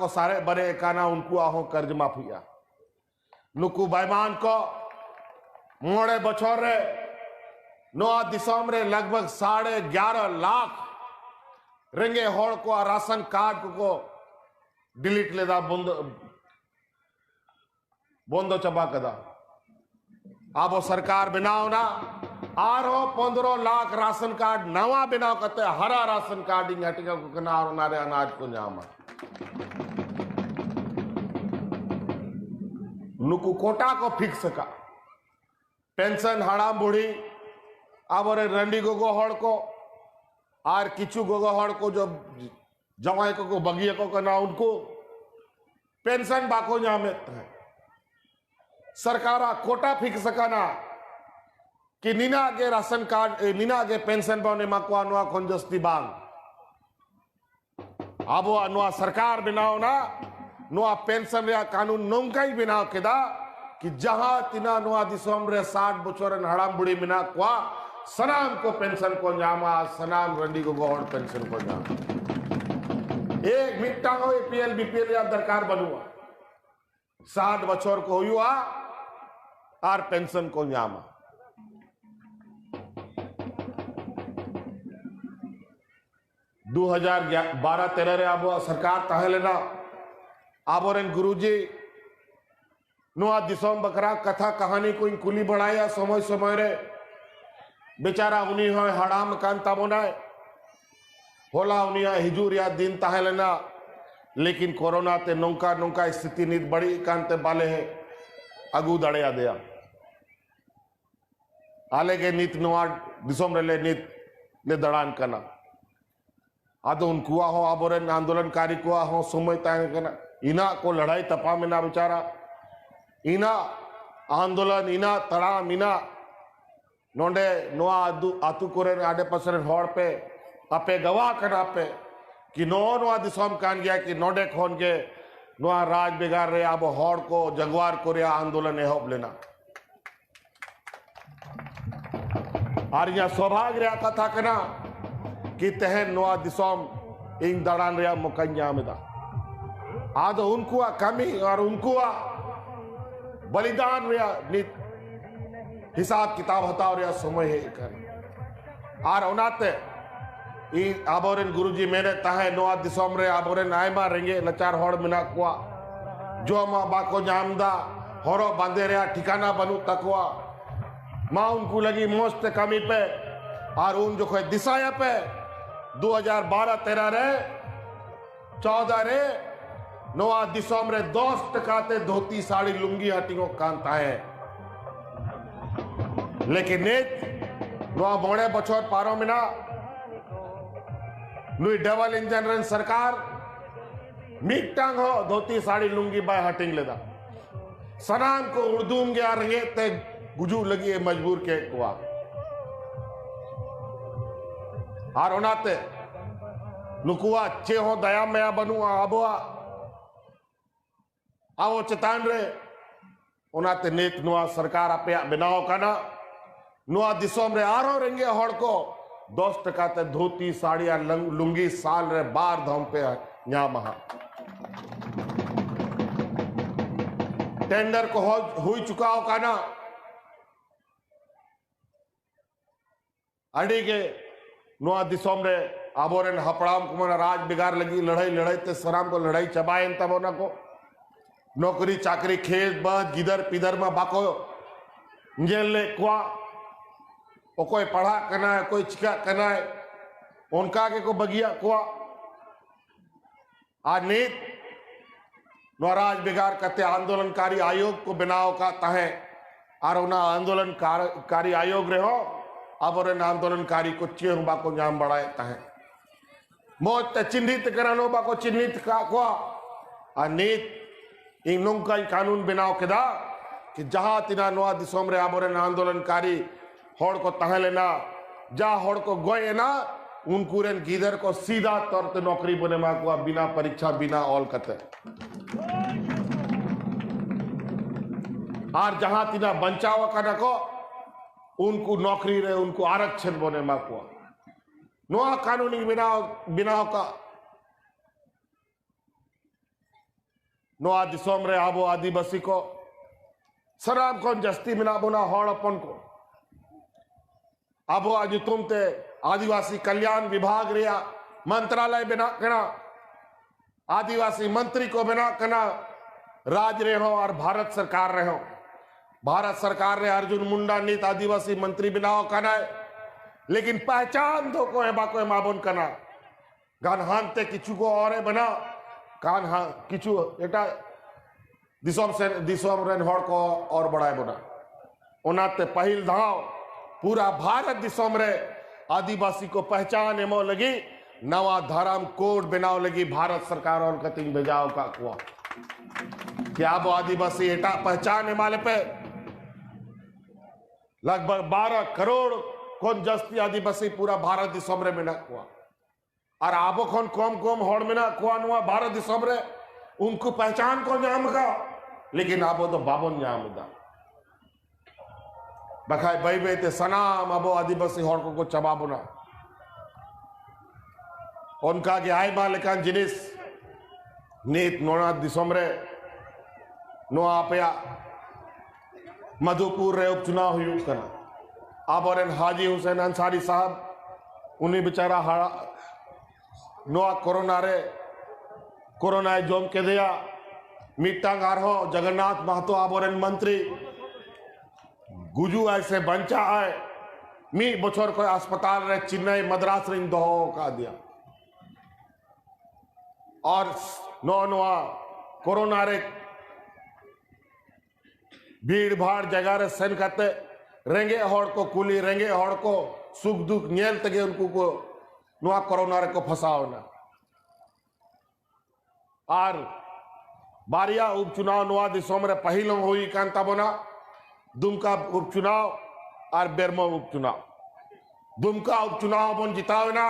को सारे बरे काना उनको आहो कर्ज माफिया नुकु बैमान को मोड़े बछोरे नोआ दिसोम रे लगभग 11.5 लाख रेंगे होड़ को राशन कार्ड को डिलीट लेदा बोंदो चबा कदा अब सरकार बनाओ ना आरो 15 लाख राशन कार्ड नवा बनाओ करते हरा राशन कार्ड हटिका को कनार नारे अनाज को जामा नुकु कोटा को फिक्स का पेंशन हड़ाम बुढ़ी अब रंडी गोगो हड़ को आर किचु गोगो हड़ को जो जवाई को बगिया को करना उनको पेंशन बाको जामित है सरकारा कोटा फिक्स करना कि नीना आगे राशन कार्ड नीना आगे पेंशन पाने माको अनुआ खंजस्ती बांग अब अनुआ सरकार बनाओ ना नुआ पेंशन रे कानून नौका ही बनाओ केदा कि जहां तिना नुआ दिसोम रे 60 बछोरन हड़ाम बुढ़ी मिना क्वा सनाम को पेंशन को जामा सनाम रंडी को गोड़ पेंशन को जामा एक मिट्टा हो एपीएल बीपीएल या दरकार बनुआ 60 बछोर को हुआ आर पेंशन को जामा 2012-13 रे अब सरकार तहलेना आबोरेन गुरुजी नुआ दिसोम बकरा कथा कहानी को कुली बढ़ाया समय समय रे बेचारा उन्हीं हड़ाम कांता बनाए होला उन्हीं हिजूर या दिन तहलेना लेकिन कोरोना ते नौका नौका स्थिति नित बड़ी कांते बाले है अगू दड़िया दिया आले के नीत नुआ दिसोम रे ले नीत ले दड़ान करना आदो उनकुआ हो आबोरेन आंदोलनकारी कुआ हो समय तय करना इना को लड़ाई तपा में ना बेचारा इना आंदोलन इना तड़ाम इना नोंडे नोआ आतु कोरे आडे पसरे होड़ पे अपे गवाह करना पे कि नोआ दिसोम कान गया कि नोडे खोन के नोआ राज बिगाड़ रहे अब होड़ को जगवार कोरिया आंदोलन एहोब लेना और यह सौभाग्य रहा कथा करना कि तहन नोआ दिसोम इन दड़ान रहा मुकंजा में दा आदो उनको कमी और उनको बलिदान रहा नित हिसाब किताब हताव रहा समय है कर आर उनाते इन आबोरेन गुरुजी मेरे ताहे नोआ दिसोम रे आबोरेन आयमा रेंगे लचार होड़ मिना कुआ जो मा बाको जामदा होरो बांधे रहा ठिकाना बनू तकवा माँ उनको लगी मोस्त कमी पे और उन जो कोई दिशाया पे 2012-13 रे 14 रे नोआ दिसोम रे 10 टकाते धोती साड़ी लुंगी हटिंगो कांता है लेकिन नेत नोआ बोड़े बछोर पारो मिना नुई डबल इंजन रन सरकार मिटांग हो धोती साड़ी लुंगी बाय हटिंग लेदा सनाम को उर्दूम गया रहे ते गुजू लगी है मजबूर के कुआ और उनाते नुकुआ चे हो दया मया बनुआ आबुआ आवो चतान रे उनाते नेत नुआ सरकार अपे बनाओ काना नुआ दिसोम रे आरो रेंगे होड़ को 10 टकाते धोती साड़िया लुंगी साल रे बार धम पे न्या महा टेंडर को हुई चुका हो काना अड़ी के नुआ दिसोम रे आबोरेन हपड़ाम को मना राज बिगाड़ लगी लड़ाई ते सराम को लड़ाई चबाए तब ना को नौकरी चाकरी खेत बद गिदर पिदर में बाको जेल ले कुआ ओ कोई पढ़ा करना है कोई चिका करना है उनका के को बगिया कुआ आज नीत नौराज बिगाड़ करते आंदोलनकारी आयोग को बनाओ का तहे और उना आंदोलनकारी आयोग रहे हो अब और आंदोलनकारी को चेहरों बाको जाम बढ़ाए तहे मौत चिन्हित करानो बाको चिन्हित का कुआ और नीत इन का कानून बनाओ के दा कि जहां तिना नोआ दिसोम रे आबोरेन आंदोलनकारी होड़ को तह लेना जा होड़ को गोए ना उनको रेन गिदर को सीधा तौर पे नौकरी बने मा को बिना परीक्षा बिना ऑल कते और जहां तिना बंचाव का को उनको नौकरी रे उनको आरक्षण बने मा को नोआ कानूनी बिना का नोआ दिसोम रे आबो आदिवासी को सराब कौन जस्ती मिना बुना हॉड़ अपन को आबो आज तुम ते आदिवासी कल्याण विभाग रिया मंत्रालय बिना कना आदिवासी मंत्री को बिना कना राज रहे हो और भारत सरकार रहे हो। भारत सरकार ने अर्जुन मुंडा नीत आदिवासी मंत्री बनाओ कना लेकिन पहचान दो को है बाको माबुन कना गान हानते किचु को और बना कान हाँ किचु एटा दिसोम रेन हॉड़ को और बढ़ाए बना उनाते पहिल धाव पूरा भारत दिसोम रे आदिवासी को पहचान एमो लगी नवा धर्म कोड बनाओ लगी भारत सरकार और कतिंग भेजाओ का कुआ क्या वो आदिवासी एटा पहचान हिमालय पे लगभग 12 करोड़ कौन जस्ती आदिवासी पूरा भारत दिसोम रे मिना कुआ और आबो कौन कम कम हॉड़ मिना कुआ नुआ भारत दिसोम रे उनको पहचान को नाम का लेकिन आबो तो बाबन नाम दा बखाय भाई बेते सनाम आबो आदिवासी हॉड़ को चबाबो ना उनका के आय बालिकान जिनिस नीत नोना दिसोम रे नो आपया मधुपुर रे उपचुनाव हुई करना अब और हाजी हुसैन अंसारी साहब उन्हीं बेचारा नोआ कोरोना जोम के दिया मीटांगार हो जगन्नाथ महतो आबोरेन मंत्री गुजू ऐसे बंचा है मी बछोर को अस्पताल रे चेन्नई मद्रास रिंग दो का दिया और नोआ कोरोना रे भीड़ भाड़ जगह रे सेन करते रेंगे हॉड़ को कुली रेंगे हॉड़ को सुख दुख नेल तगे उनको को नोआ कोरोना रे को फसाओ ना और बारिया उपचुनाव नोआ दिसोम रे पहिलो हुई कांता बोना दुमका उपचुनाव और बेरमो उपचुनाव दुमका उपचुनाव बन जितावे ना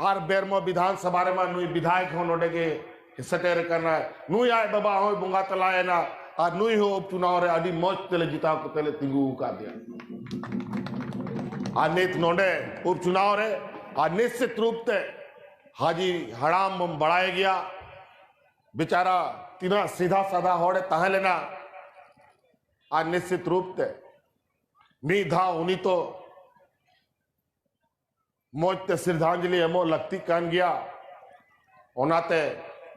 और बेरमो विधानसभा रे नुई विधायक हो नोडे के सटेर करना है नुई आए बाबा हो बुंगा तलाए ना और नुई हो उपचुनाव रे अडी मौज तेले जिताव को तेले तिंगू का दिया और नीत नोडे उपचुनाव रे और निश्चित रूप से हाजी हड़ाम बढ़ाया गया बेचारा तीना सीधा साधा होड़े तह लेना और निश्चित रूप से मी धा उन्हीं तो मोजते श्रद्धांजलि एमो लगती कान गया ओनाते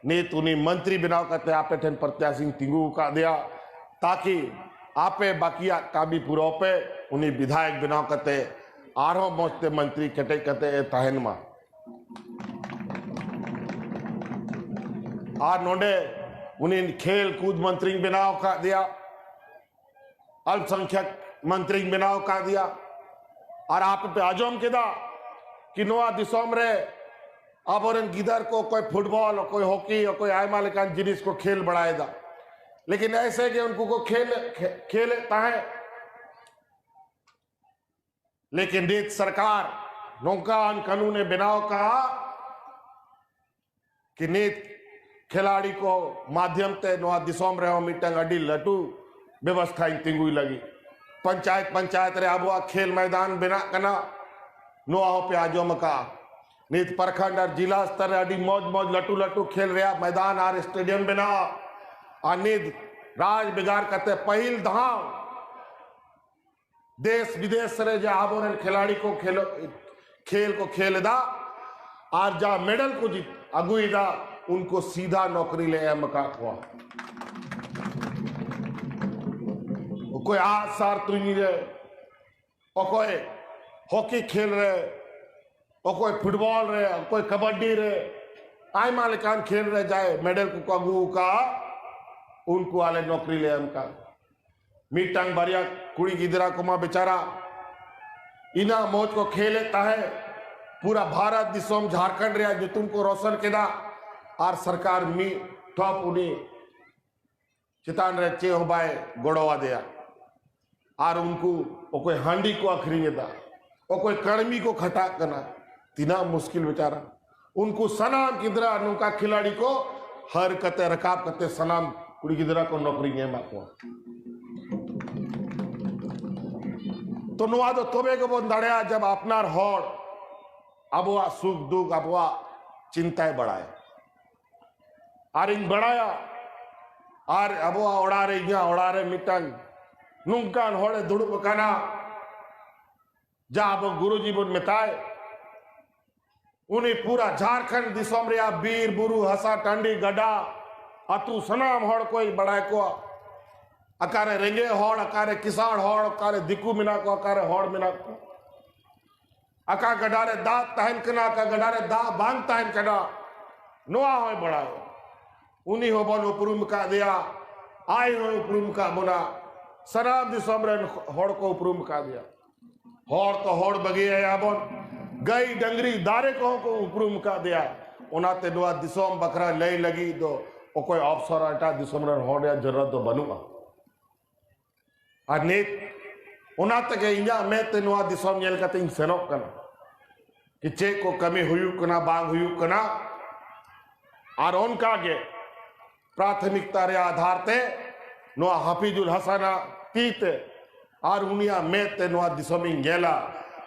नीत उन्हीं मंत्री बनाव करते आपे ठन प्रत्याशी तिंगू का दिया ताकि आपे बाकिया का भी पूरा पे उन्हीं विधायक बनाव करते आरो मोजते मंत्री कटे करते तहन मा आ नोडे उन्हीं खेल कूद मंत्री बनाव का दिया अल्पसंख्यक मंत्री बनाव का दिया और आप पे आजम केदा कि नोआ दिसोम रे अब और गिदर को कोई फुटबॉल और कोई हॉकी और कोई आय मालिकान जिनिस को खेल बढ़ाएगा लेकिन ऐसे कि उनको को खेलता है लेकिन नीत सरकार नौकान कानून बनाव कहा कि नीत खिलाड़ी को माध्यम से नोआ दिसोम रे मीटिंग अडी लटू व्यवस्था तिंगुई लगी पंचायत रे अब खेल मैदान बिना कना नोआ हो पे आजो मका नीत प्रखंड और जिला स्तर अडी मौज लटू लटू खेल रहा मैदान और स्टेडियम बिना और नीत राज बिगाड़ करते पहिल धाम देश विदेश रे जा आबोरन खिलाड़ी को खेल को खेल दा और जा मेडल को जीत अगुई दा उनको सीधा नौकरी ले मका हुआ कोई 8 साल तुनी रे और कोई हॉकी खेल रहे और कोई फुटबॉल रे और कोई कबड्डी रे आय मालिकान खेल रहे जाए मेडल को अगू का उनको वाले नौकरी ले उनका मीटांग बढ़िया कुड़ी गिदरा कुमा बेचारा इना मौज को खेलता है पूरा भारत दिसोम झारखंड रे जो तुमको रोशन केदा और सरकार मी टॉप उन्हीं चितान रे चे हो बाय गोड़वा दिया और उनको कोई हांडी को अखरी दा और कोई कर्मी को खटा करना तीना मुश्किल बेचारा उनको सनाम किदरा उनका खिलाड़ी को हर कते रकाब कते सनाम कुड़ी किदरा को नौकरी है माको तो नुआ तो तोबे को बोल दड़िया जब अपनार हॉड़ अबुआ सुख दुख अबुआ चिंताएं बढ़ाए और इन बढ़ाया और अब ओड़ारे मिटंग नुंकान होड़े दुड़ुब कना जा अब गुरुजी बुन मिताए उन्हीं पूरा झारखंड दिसोम रे बीर बुरु हसा टंडी गडा अतु सनाम होड़ कोई बड़ाए को अकारे रेंगे होड़ अकारे किसाड़ होड़ अकारे दिकू मिना को अकारे होड़ मिना को अका गडारे दा तहन कना का गडारे दा बांग तहन कना नोआ होय बड़ाए उन्हीं हो बन उपरुम का दिया आए हो उपरुम का बुना सनाम दिसोम रे होड़ को उपरुम का दिया होड़ तो होड़ बगी है याबन गई डंगरी दारे को उपरुम का दिया उनाते नोआ दिसोम बकरा लई लगी दो ओ कोई अवसर अटा दिसोम रे होड़ या जरूरत तो बनुआ और नीत उनाते के इंजा मैं ते नोआ दिसोम नेल कते इन सेनो कना कि चे को कमी हुयु कना बांग हुयु कना और उनका के प्राथमिकता रे आधार ते नोआ हफीजुल हसना तीते और उनिया में ते नोआ दिसोम इन गेला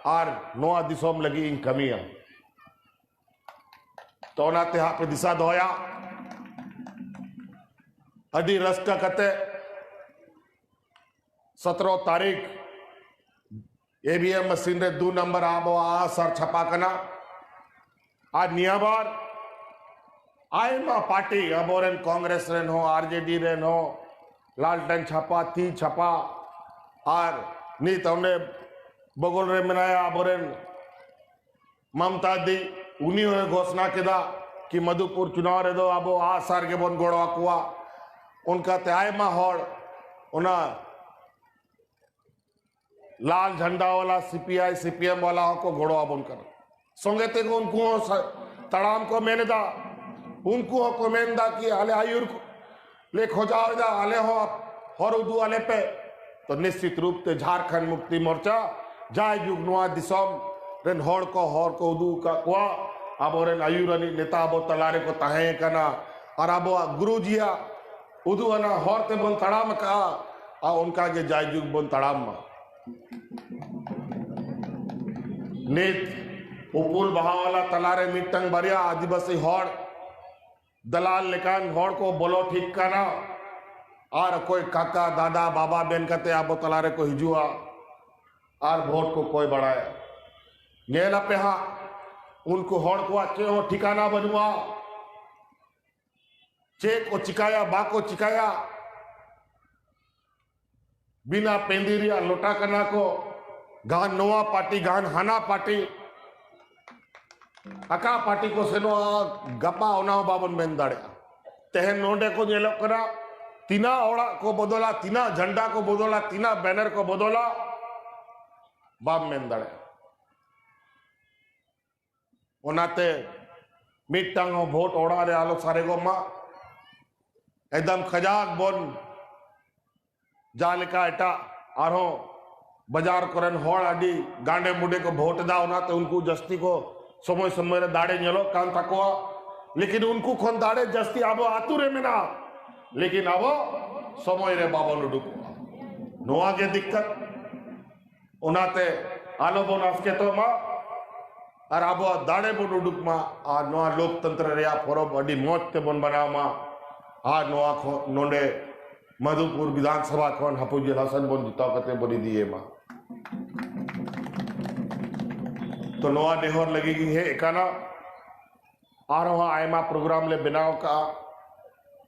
और नोआ दिसोम लगी इन कमियां तो नाते हा पे दिशा दोया अडी रस्का कते 17 तारीख एबीएम मशीन रे 2 नंबर आबो आ सर छपा कना आज नियाबार आए मा पार्टी अबोरेन कांग्रेस रेन हो आरजेडी रेन हो लालटेन छपा थी छपा और नी तमने बगोल रे मनाया अबोरेन ममता दी उन्हीं हो घोषणा किदा कि मधुपुर चुनाव रे दो अबो आ सर के बन गोड़वा कुआ उनका ते आए मा होड़ उना लाल झंडा वाला सीपीआई सीपीएम वाला को घोड़वा बन कर संगे ते को उनको तड़ाम को मैंने दा उनको को मैंने दा कि आले आयुर ले खोजाओ दा आले हो हरुदू आले पे तो निश्चित रूप से झारखंड मुक्ति मोर्चा जाय जुगनुआ दिसोम रेन होड़ को उदू का कुआ अब रेन आयुरनी नेता अब तलारे को तहे कना और अब गुरुजिया उदू अना होड़ ते बन तड़ाम का आ उनका के जाय जुग बन तड़ाम मा नीत उपुल बहावाला तलारे मिटंग बरिया आदिवासी होड़ दलाल लेकान होड़ को बोलो ठीक करना और कोई काका दादा बाबा बेन कते आप तलारे को हिजुआ और वोट को कोई बढ़ाया गेला पे हाँ उनको होड़ को अच्छे हो ठिकाना बनवा चे को चिकाया बा को चिकाया बिना पेंदिरिया लोटा करना को गान नोआ पार्टी गान हाना पार्टी अका पार्टी को सेनो गपा होना बाबन बेन दाड़े तेहन नोडे को जेलो करा तीना ओड़ा को बदला तीना झंडा को बदला तीना बैनर को बदला बाब में दाड़े ओनाते मिटंग वोट ओड़ा रे आलो सारे गो मा एकदम खजाक बोन जालिका एटा आरो बाजार करन होड़ आदि गांडे मुडे को वोट दा ओनाते उनको जस्ती को समय समय रे दाड़े नेलो कान तकोआ लेकिन उनको खोन दाड़े जस्ती आबो आतुरे में ना लेकिन अब समय रे बाबा लुडुक नोआ के दिक्कत उनाते आलो बोनास के तो मा और अब दाड़े बो लुडुक मा आ नोआ लोकतंत्र रे आ फरब अडी मौज ते बन बना मा आ नोआ खो नोंडे मधुपुर विधानसभा खोन हफीजुल हसन बन जिता कते बनी दिए मा तो नोआ नेहर लगेगी है एकाना आ रहा आयमा प्रोग्राम ले बनाव का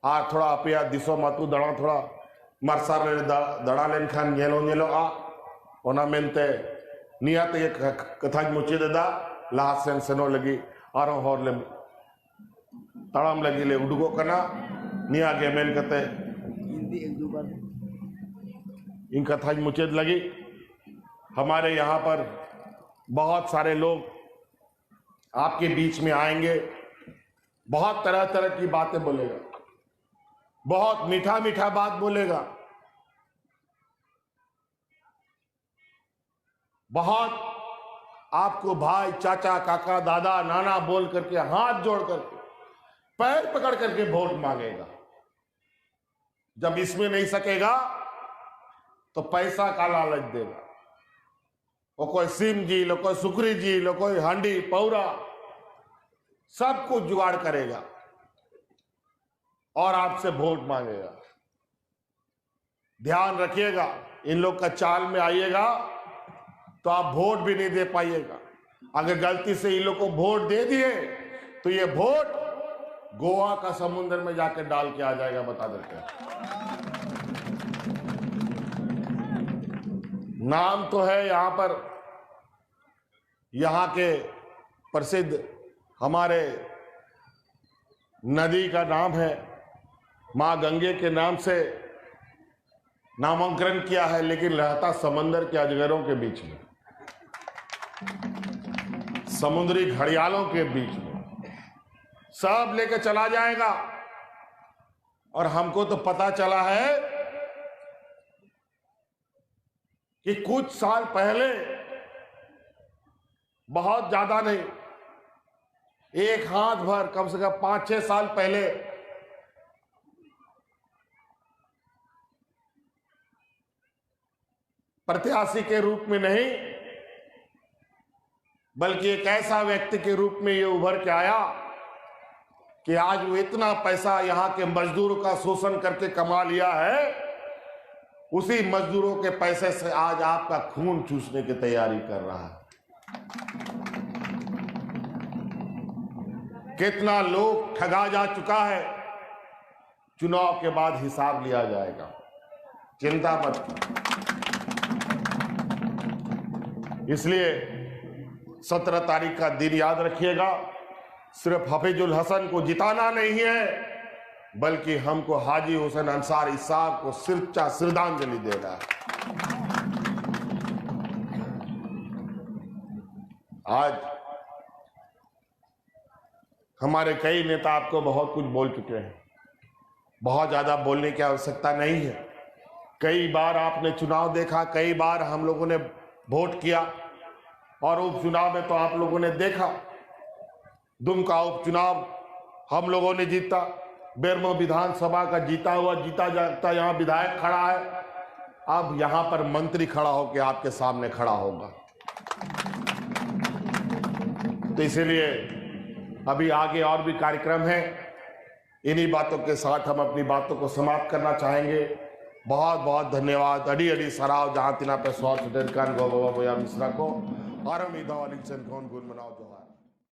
आ थोड़ा अपिया दिसो मातु दड़ा थोड़ा मरसार दड़ा लेन खान नेलो नेलो आ ओना मेनते नियाते ये कथा मुचे देदा लासेन सेनो लगी आरो होर ले तड़ाम लगी ले उडुगो कना निया के मेन कते हिंदी एक दो बार इन कथा मुचे लगी हमारे यहाँ पर बहुत सारे लोग आपके बीच में आएंगे बहुत तरह तरह की बातें बोलेगा बहुत मीठा मीठा बात बोलेगा बहुत आपको भाई चाचा काका दादा नाना बोल करके हाथ जोड़ करके पैर पकड़ करके वोट मांगेगा जब इसमें नहीं सकेगा तो पैसा का लालच देगा वो कोई सिम जी लो कोई सुखरी जी लो कोई हांडी पौरा सब कुछ जुगाड़ करेगा और आपसे वोट मांगेगा ध्यान रखिएगा, इन लोग का चाल में आइएगा तो आप वोट भी नहीं दे पाइएगा। अगर गलती से इन लोग को वोट दे दिए तो ये वोट गोवा का समुद्र में जाकर डाल के आ जाएगा, बता देते हैं। नाम तो है यहां पर, यहां के प्रसिद्ध हमारे नदी का नाम है, मां गंगे के नाम से नामांकन किया है, लेकिन रहता समंदर के अजगरों के बीच में, समुद्री घड़ियालों के बीच में, सब लेके चला जाएगा। और हमको तो पता चला है कि कुछ साल पहले, बहुत ज्यादा नहीं, एक हाथ भर, कम से कम 5-6 साल पहले प्रत्याशी के रूप में नहीं, बल्कि एक ऐसा व्यक्ति के रूप में ये उभर के आया कि आज वो इतना पैसा यहां के मजदूरों का शोषण करके कमा लिया है, उसी मजदूरों के पैसे से आज आपका खून चूसने की तैयारी कर रहा है। कितना लोग ठगा जा चुका है, चुनाव के बाद हिसाब लिया जाएगा, चिंता मत कीजिए। इसलिए 17 तारीख का दिन याद रखिएगा, सिर्फ हफीजुल हसन को जिताना नहीं है, बल्कि हमको हाजी हुसैन अंसारी साहब को सच्चा श्रद्धांजलि देना है। आज हमारे कई नेता आपको बहुत कुछ बोल चुके हैं, बहुत ज्यादा बोलने की आवश्यकता नहीं है। कई बार आपने चुनाव देखा, कई बार हम लोगों ने वोट किया, और उपचुनाव में तो आप लोगों ने देखा, दुमका उपचुनाव हम लोगों ने जीता, बेरमो विधानसभा का जीता जाता यहाँ विधायक खड़ा है, अब यहाँ पर मंत्री खड़ा होकर आपके सामने खड़ा होगा। तो इसीलिए अभी आगे और भी कार्यक्रम है, इन्हीं बातों के साथ हम अपनी बातों को समाप्त करना चाहेंगे। बहुत बहुत धन्यवाद, अड़ी अड़ी सराव जहां तिना पे स्वास्थ्य गो बाबा मिश्रा को और हम ईद गुन मनाओ जोहार।